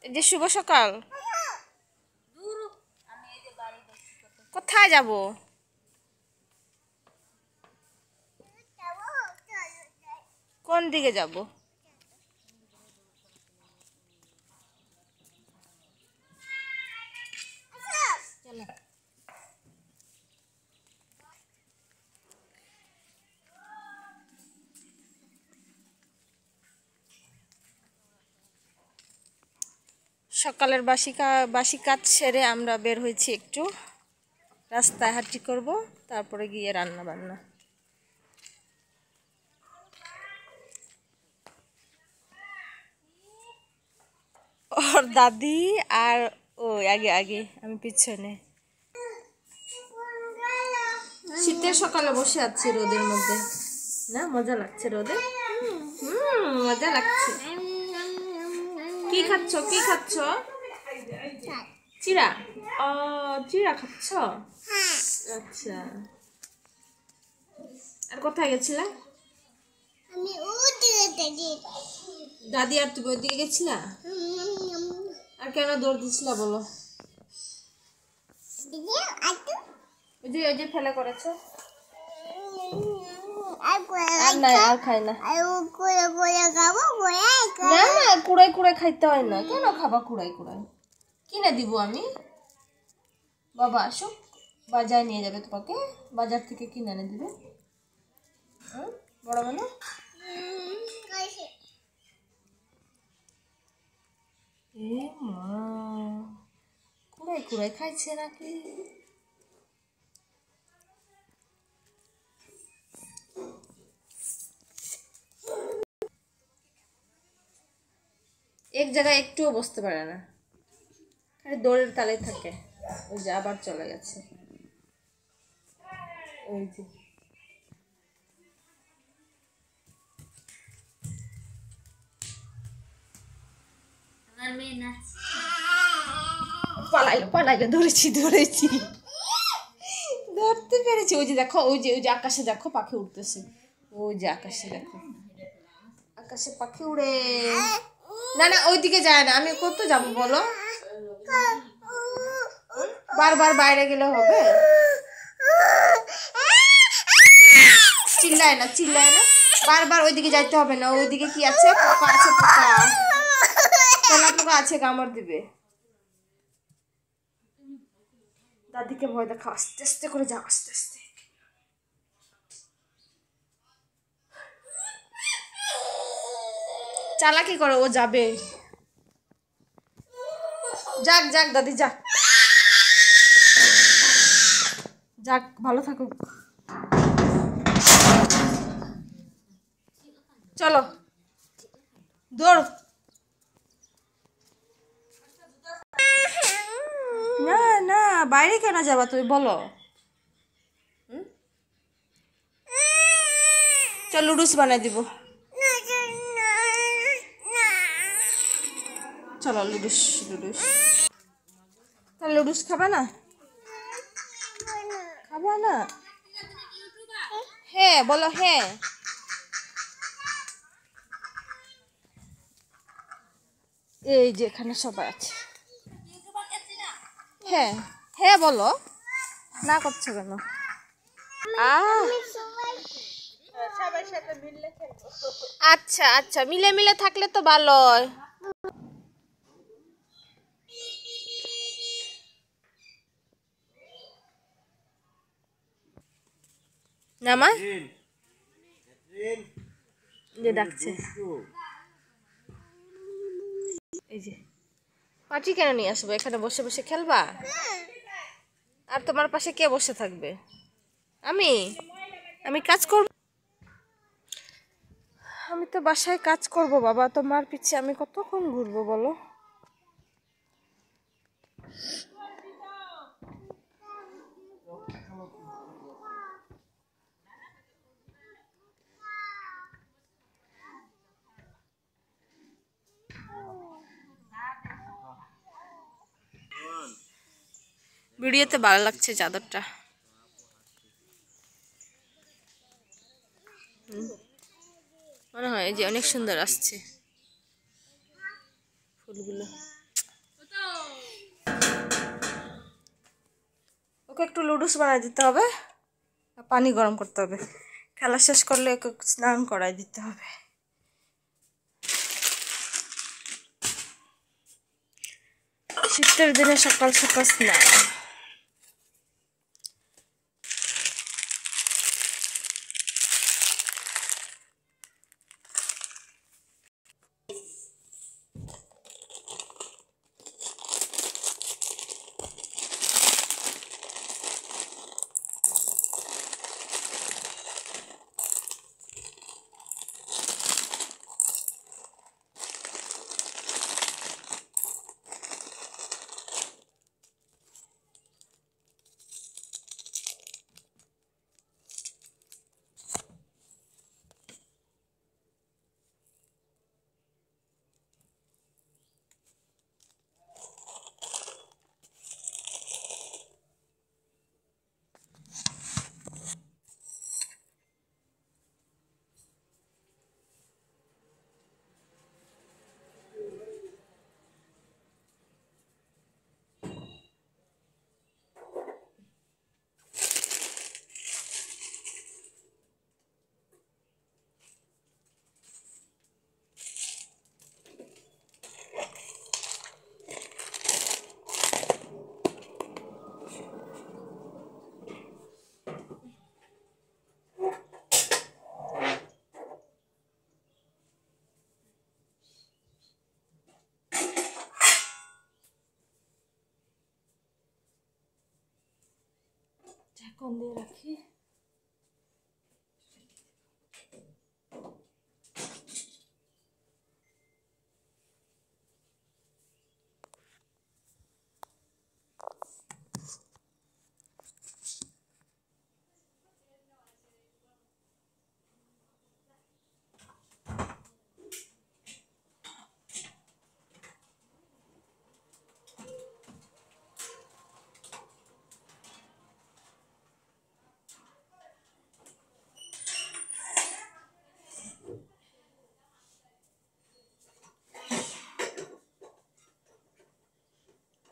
এই যে শুভ সকাল। কোথায় যাব? কোন দিকে যাব? সকালের বাসি কাজ সেরে আমরা বের হয়েছি, একটু রাস্তায় হাঁটি করব, তারপরে গিয়ে রান্না বান্না। ওর দাদি আর ও আগে আগে, আমি পিছনে। শীতের সকালে বসে আছি রোদের মধ্যে, না মজা লাগছে রোদে। মজা লাগছে। কি খাচ্ছ? কি খাচ্ছ? চিড়া। ও চিড়া খাচ্ছ? আচ্ছা। আর কোথায় গেছিলা? দাদি আর তুমি ওইদিকে গেছিলা? আর কেন দৌড় দিছিলা বলো? ওই যে ফেলে করেছো। আর নাই, আর খাই না। না না, কুড়াই কুড়াই খাইতে হয় না। কেন খাবা কুড়াই কুড়াই? কিনে দিব আমি। বাবা আসুক, বাজার নিয়ে যাবে তোমাকে, বাজার থেকে কিনে এনে দিবে। বড় মানে এ মা, কুড়াই কুড়াই খাইছে নাকি? এক জায়গায় একটুও বসতে পারে না, খালি দৌড়ের তালে থাকে। ওই যে আবার চলে গেছে। ওই যে পালাইলো পালাইলো, ধরেছি ধরেছি, ধরতে পেরেছি। ওই যে দেখো, ওই যে আকাশে দেখো পাখি উঠতেছে। ওই যে আকাশে দেখো, আকাশে পাখি উড়ে। না না, ওইদিকে যায় না। আমি কত যাবো বলো? বারবার বাইরে গেলে হবে? চিল্লায় না, চিল্লায় না। বারবার ওইদিকে যাইতে হবে না। ওইদিকে কি আছে? পোকা আছে, পোকা, তেলা পোকা আছে, কামড় দিবে। দাদিকে ভয় দেখা। আস্তে আস্তে করে যাও, আস্তে আস্তে। চালাকি করো, ও যাবে। যাক যাক দাদি যাক, যাক, ভালো থাকুক। চলো দৌড়। না না, বাইরে কেন যাবা তুমি বলো? চল লুডুস বানাই দিব। চলো লুডুস লুডুস। তাহলে লুডুস খাবা না? খাবা না? হ্যাঁ বলো, হ্যাঁ। এই যে এখানে সবাই আছে। হ্যাঁ হ্যাঁ বলো, না করছো কেন? আচ্ছা আচ্ছা, মিলে মিলে থাকলে তো ভালোই। নামা যে ডাকছে। এই যে পাটি কেন নিয়ে আসবো? এখানে বসে বসে খেলবা? আর তোমার পাশে কে বসে থাকবে? আমি আমি কাজ করব। আমি তো বাসায় কাজ করব বাবা, তোমার পিছে আমি কতক্ষণ ঘুরবো বলো? ভিডিওতে ভালো লাগছে চাদরটা। মনে হয় যে অনেক সুন্দর আসছে ফুলগুলো। ওকে একটু লুডুস বানাই দিতে হবে, পানি গরম করতে হবে, খেলা শেষ করলে ওকে স্নান করাই দিতে হবে। শীতের দিনে সকাল সকাল স্নান। ঢাকন দিয়ে রাখি।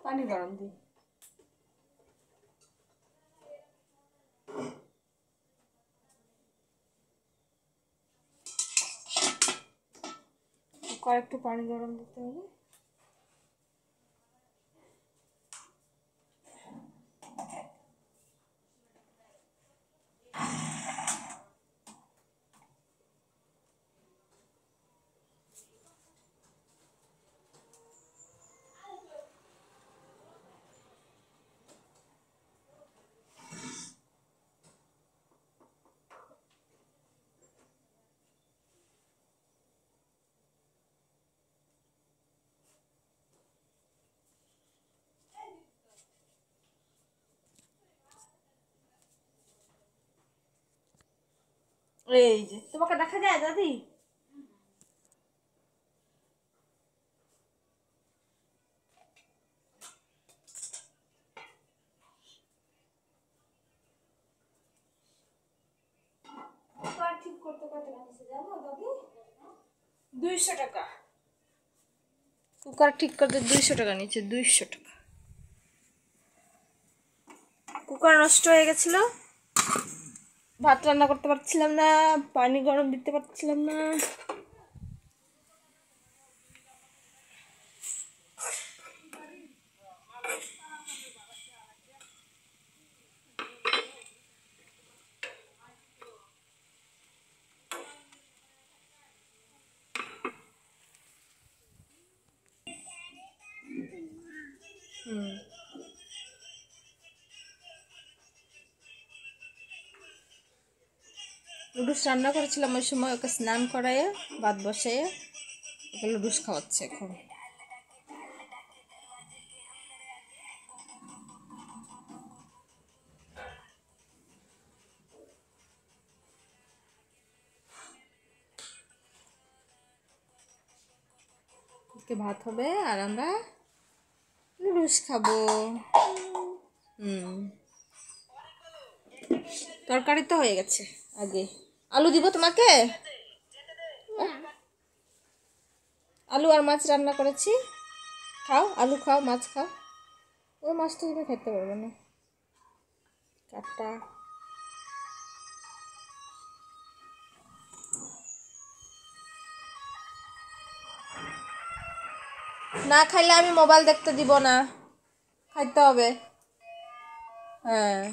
পানি গরম দিই। কয়েকটু পানি গরম দিতে হবে। এই যে তোমাকে দেখা যায় দাদি? কুকার ঠিক করতে কত টাকা নিচ্ছে জানো দাদি? 200 টাকা। কুকার ঠিক করতে 200 টাকা নিচ্ছে, 200 টাকা। কুকার নষ্ট হয়ে গেছিল, ভাত রান্না করতে পারছিলাম না, পানি গরম দিতে পারছিলাম না। লুডুস রান্না করেছিলাম ওই সময়, ওকে স্নান করাইয়ে ভাত বসাইয়ে ওকে লুডুস খাওয়াচ্ছে এখন। ওকে ভাত হবে আর আমরা লুডুস খাবো। তরকারি তো হয়ে গেছে আগে। আলু দিব তোমাকে? আলু আর মাছ রান্না করেছি, খাও, আলু খাও, মাছ খাও। ওই মাছটা তুমি খেতে পারবে না। কাটা না খাইলে আমি মোবাইল দেখতে দিব না, খাইতে হবে। হ্যাঁ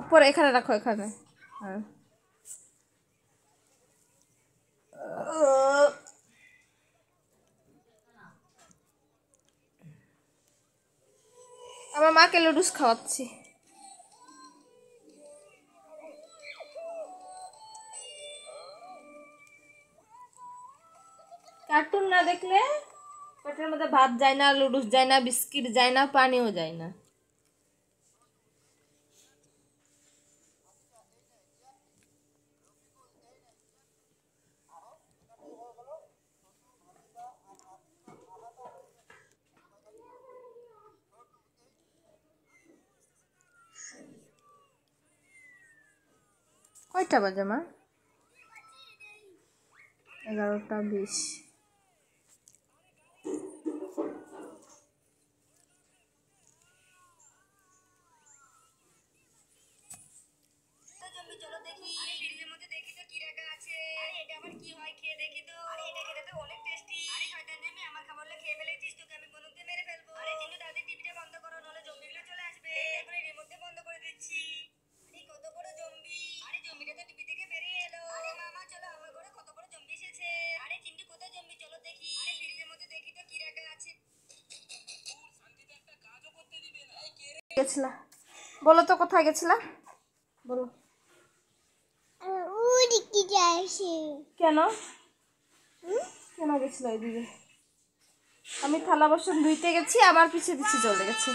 উপরে এখানে রাখো, এখানে। হ্যাঁ আমার মাকে লুডুস খাওয়াচ্ছি। কার্টুন না দেখলে পেটের মধ্যে ভাত যায় না, লুডুস যায় না, বিস্কিট যায় না, পানিও যায় না। কয়টা বাজে মা? 11:20। গেছিলা বলো তো, কোথায় গেছিলা বলো। কেন কেন গেছিল ওইদিকে? আমি থালা বাসন ধুইতে গেছি, আমার পিছে পিছে চলে গেছে।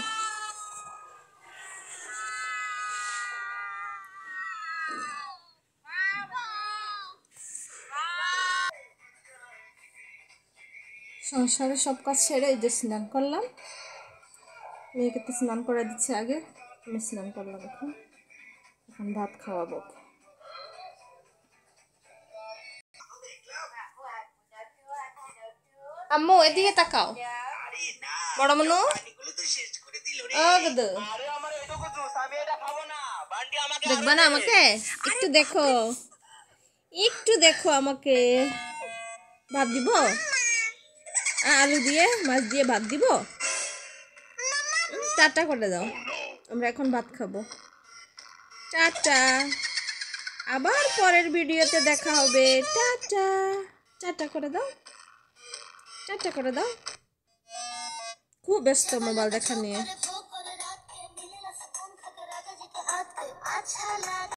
সংসারে সব কাজ সেরে এই যে স্নান করলাম, মেয়েকে তো স্নান করে দিচ্ছে আগে, আমি স্নান করলাম। এখন এখন ভাত খাওয়াবো। আম্মু এদিকে তাকাও, বড় মনু। ও দাদু দেখবা না আমাকে? একটু দেখো, একটু দেখো আমাকে। ভাত দিব, আলু দিয়ে মাছ দিয়ে ভাত দিব। টাটা করে দাও, আমরা এখন ভাত খাবো। টাটা, আবার পরের ভিডিওতে দেখা হবে। টাটা, টাটা করে দাও, টাটা করে দাও। খুব ব্যস্ত মোবাইল দেখা নিয়ে।